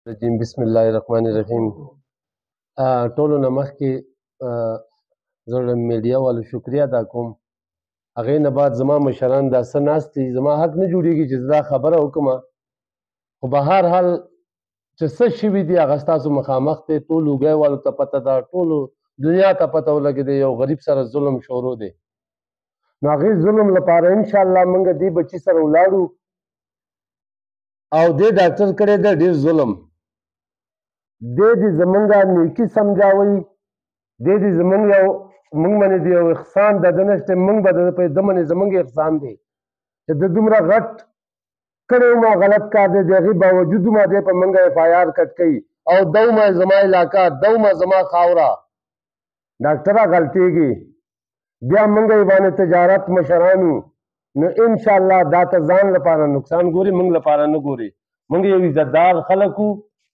رجیم بسم الله الرحمن الرحیم. ټولو نه مخکې زه د میډیا والو شکریه ادا کوم. هغې نه بعد زما مشران دا څه ناست دي، زما حق نه جوړېږي چې زه دا خبره وکړم، خو به هر حال چې څه شوي دي هغه ستاسو مخامخ دی. ټول اوږی والو ته پته ده، ټولو دنیا ته پته ولګېده یو غریب سره ظلم شروع دی. نو هغې ظلم لپاره انشاءالله موږ دې بچي سره ولاړو او دې ډاکټر کړی ده ډېر ظلم. دې دې زمونږ نیکي سمجھاوئ، دې دې زمونږ یو موږ باندې د یو احسان د ده نشته، موږ به ده باندې زمونږ احسان دی چې د دومره غټ کړی وم غلط کار دی، د هغې باوجود ما دی په موږ اف آی آر کټ کوي او دومه زما علاقه دومه زما خاوره ډاکټره غلطېږي، بیا موږ یې باندې تجارت مشرانو. نو انشاءالله دا ته ځان لپاره نقصان ګوري، موږ لپاره نه ګوري. موږ یو عزتدار خلک وو،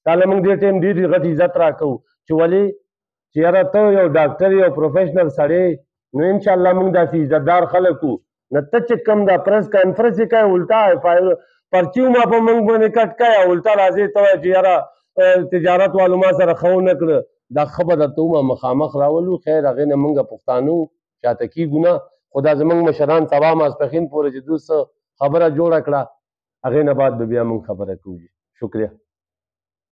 تاله موږ دې ټایم ډېر غټ عزت راکوو چې ولې چې یاره ته یو ډاکټر یو پروفیشنل سړی، نو انشاءالله موږ داسې عزتدار خلک وو. نه ته چې کوم دا پریس کانفرنس یې کوې الټا پرچي ما په موږ باندې کټ کوې او الټا راځې ته وایې چې یاره تجارت والو ما سره ښه ونه کړه. دا ښه به درته ومه مخامخ راولو. خیر هغې نه موږ پښتانه شاته کېږو نه، خو دا زموږ مشران سبا ماسپښین پورې چې دوی څه خبره جوړه کړه هغې نه بعد به بیا موږ خبره کوو. شکریه.